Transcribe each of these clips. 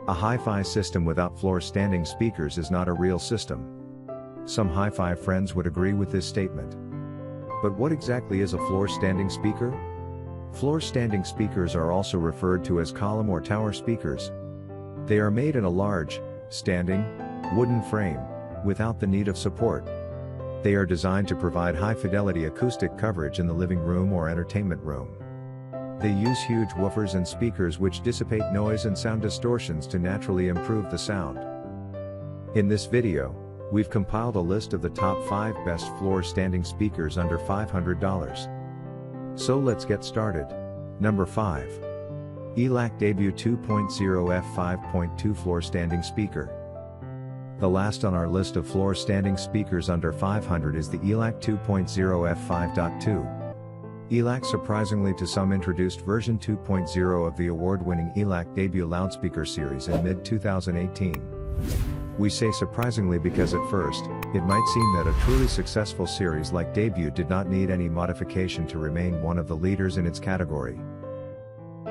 A hi-fi system without floor-standing speakers is not a real system. Some hi-fi friends would agree with this statement. But what exactly is a floor-standing speaker? Floor-standing speakers are also referred to as column or tower speakers. They are made in a large, standing, wooden frame, without the need of support. They are designed to provide high-fidelity acoustic coverage in the living room or entertainment room. They use huge woofers and speakers which dissipate noise and sound distortions to naturally improve the sound. In this video, we've compiled a list of the top 5 best floor-standing speakers under $500. So let's get started. Number 5. ELAC Debut 2.0 f5.2 Floor-Standing Speaker. The last on our list of floor-standing speakers under $500 is the ELAC 2.0 f5.2. ELAC surprisingly to some introduced version 2.0 of the award-winning ELAC Debut loudspeaker series in mid-2018. We say surprisingly because at first, it might seem that a truly successful series like Debut did not need any modification to remain one of the leaders in its category.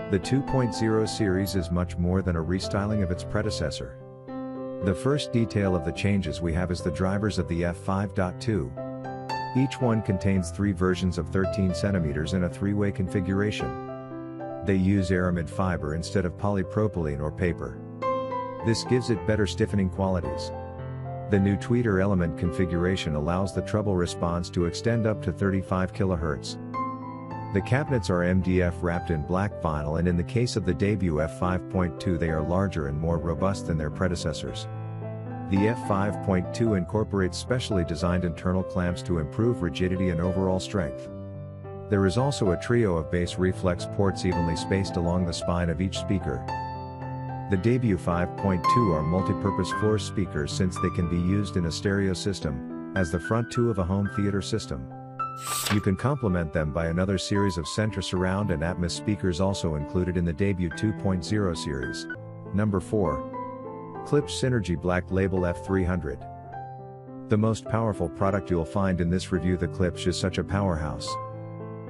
The 2.0 series is much more than a restyling of its predecessor. The first detail of the changes we have is the drivers of the f5.2. Each one contains 3 versions of 13 cm in a 3-way configuration. They use aramid fiber instead of polypropylene or paper. This gives it better stiffening qualities. The new tweeter element configuration allows the treble response to extend up to 35 kHz. The cabinets are MDF wrapped in black vinyl, and in the case of the Debut f5.2 they are larger and more robust than their predecessors. The f5.2 incorporates specially designed internal clamps to improve rigidity and overall strength. There is also a trio of bass reflex ports evenly spaced along the spine of each speaker. The Debut 5.2 are multi-purpose floor speakers since they can be used in a stereo system, as the front 2 of a home theater system. You can complement them by another series of center surround and Atmos speakers also included in the Debut 2.0 series. Number 4. Klipsch Synergy Black Label F300. The most powerful product you'll find in this review. The Klipsch is such a powerhouse.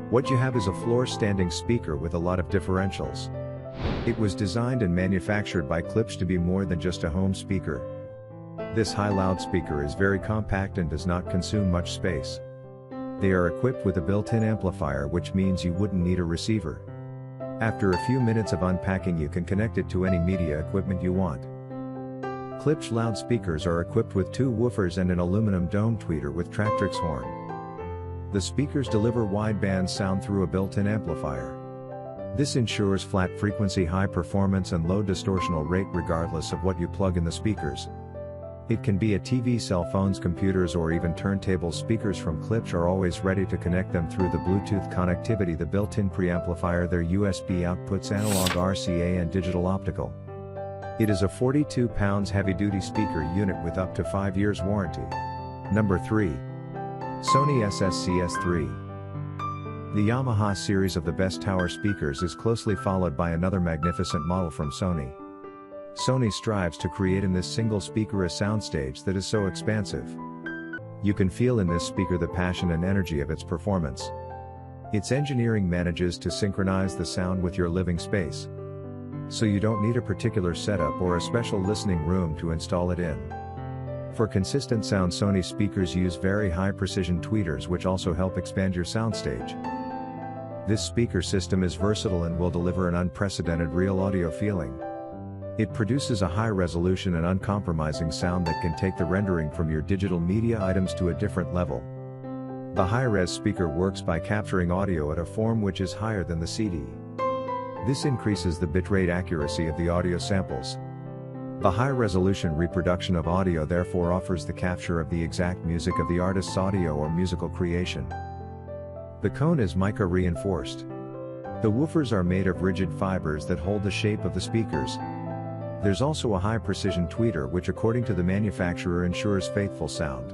What you have is a floor-standing speaker with a lot of differentials. It was designed and manufactured by Klipsch to be more than just a home speaker. This high loudspeaker is very compact and does not consume much space. They are equipped with a built-in amplifier, which means you wouldn't need a receiver. After a few minutes of unpacking you can connect it to any media equipment you want. Klipsch loudspeakers are equipped with 2 woofers and an aluminum dome tweeter with Tractrix horn. The speakers deliver wideband sound through a built-in amplifier. This ensures flat frequency, high performance and low distortional rate regardless of what you plug in the speakers. It can be a TV, cell phones, computers or even turntables. Speakers from Klipsch are always ready to connect them through the Bluetooth connectivity, the built-in preamplifier, their USB outputs, analog RCA and digital optical. It is a 42 pounds heavy-duty speaker unit with up to 5 years warranty. Number 3. Sony SS CS3. The Yamaha series of the best tower speakers is closely followed by another magnificent model from Sony. Sony strives to create in this single speaker a soundstage that is so expansive. You can feel in this speaker the passion and energy of its performance. Its engineering manages to synchronize the sound with your living space. So you don't need a particular setup or a special listening room to install it in. For consistent sound, Sony speakers use very high precision tweeters which also help expand your soundstage. This speaker system is versatile and will deliver an unprecedented real audio feeling. It produces a high resolution and uncompromising sound that can take the rendering from your digital media items to a different level. The high-res speaker works by capturing audio at a form which is higher than the CD. This increases the bitrate accuracy of the audio samples. The high-resolution reproduction of audio therefore offers the capture of the exact music of the artist's audio or musical creation. The cone is mica reinforced. The woofers are made of rigid fibers that hold the shape of the speakers. There's also a high-precision tweeter which, according to the manufacturer, ensures faithful sound.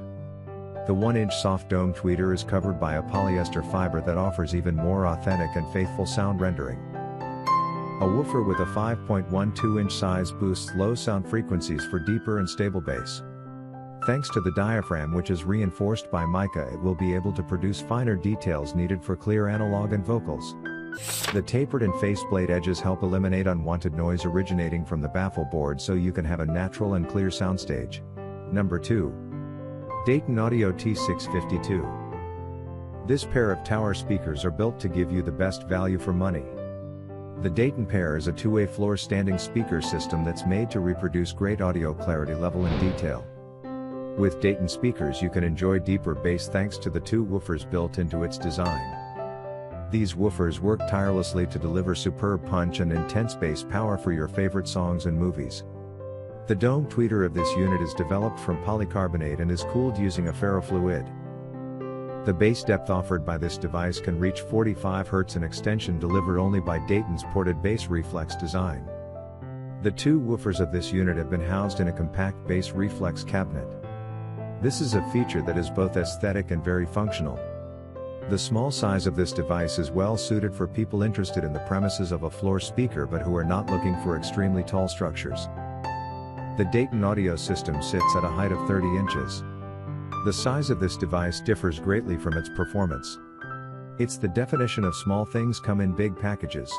The 1-inch soft dome tweeter is covered by a polyester fiber that offers even more authentic and faithful sound rendering. A woofer with a 5.12-inch size boosts low sound frequencies for deeper and stable bass. Thanks to the diaphragm, which is reinforced by mica, it will be able to produce finer details needed for clear analog and vocals. The tapered and faceplate edges help eliminate unwanted noise originating from the baffle board so you can have a natural and clear soundstage. Number 2. Dayton Audio T652. This pair of tower speakers are built to give you the best value for money. The Dayton pair is a two-way floor standing speaker system that's made to reproduce great audio clarity level and detail. With Dayton speakers you can enjoy deeper bass thanks to the two woofers built into its design. These woofers work tirelessly to deliver superb punch and intense bass power for your favorite songs and movies. The dome tweeter of this unit is developed from polycarbonate and is cooled using a ferrofluid. The bass depth offered by this device can reach 45 Hz, an extension delivered only by Dayton's ported bass reflex design. The two woofers of this unit have been housed in a compact bass reflex cabinet. This is a feature that is both aesthetic and very functional. The small size of this device is well suited for people interested in the premises of a floor speaker but who are not looking for extremely tall structures. The Dayton audio system sits at a height of 30 inches. The size of this device differs greatly from its performance. It's the definition of small things come in big packages.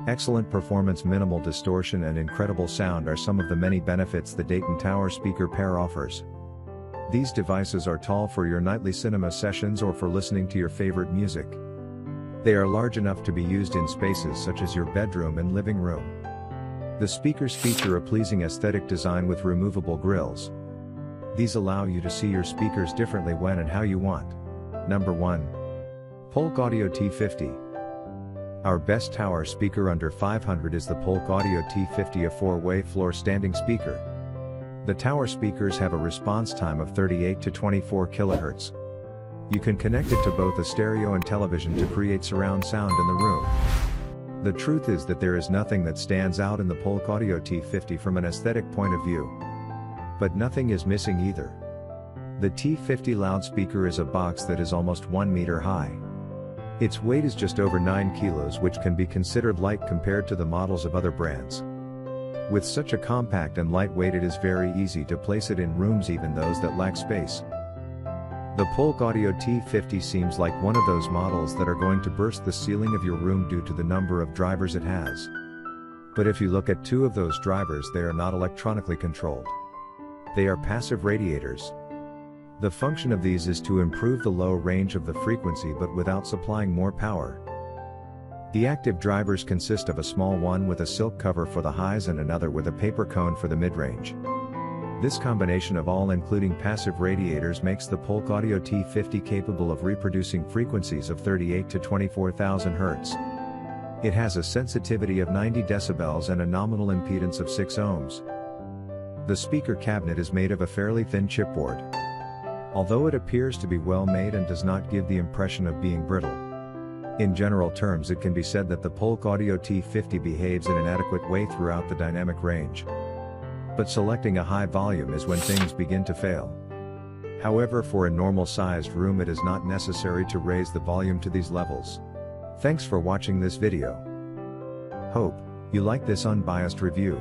Excellent performance, minimal distortion and incredible sound are some of the many benefits the Dayton Tower speaker pair offers. These devices are tall for your nightly cinema sessions or for listening to your favorite music. They are large enough to be used in spaces such as your bedroom and living room. The speakers feature a pleasing aesthetic design with removable grills. These allow you to see your speakers differently when and how you want. Number 1. Polk Audio T50. Our best tower speaker under $500 is the Polk Audio T50, a 4-way floor standing speaker. The tower speakers have a response time of 38 to 24 kHz. You can connect it to both a stereo and television to create surround sound in the room. The truth is that there is nothing that stands out in the Polk Audio T50 from an aesthetic point of view. But nothing is missing either. The T50 loudspeaker is a box that is almost 1 meter high. Its weight is just over 9 kilos, which can be considered light compared to the models of other brands. With such a compact and light weight, it is very easy to place it in rooms, even those that lack space. The Polk Audio T50 seems like one of those models that are going to burst the ceiling of your room due to the number of drivers it has. But if you look at 2 of those drivers, they are not electronically controlled. They are passive radiators. The function of these is to improve the low range of the frequency but without supplying more power. The active drivers consist of a small one with a silk cover for the highs and another with a paper cone for the mid-range. This combination of all, including passive radiators, makes the Polk Audio T50 capable of reproducing frequencies of 38 to 24,000 Hz. It has a sensitivity of 90 decibels and a nominal impedance of 6 ohms. The speaker cabinet is made of a fairly thin chipboard. Although it appears to be well made and does not give the impression of being brittle. In general terms, it can be said that the Polk Audio T50 behaves in an adequate way throughout the dynamic range. But selecting a high volume is when things begin to fail. However, for a normal-sized room it is not necessary to raise the volume to these levels. Thanks for watching this video. Hope you like this unbiased review.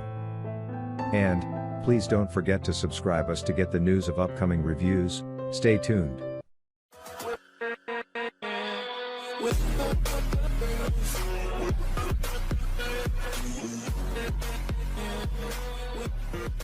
And please don't forget to subscribe us to get the news of upcoming reviews. Stay tuned.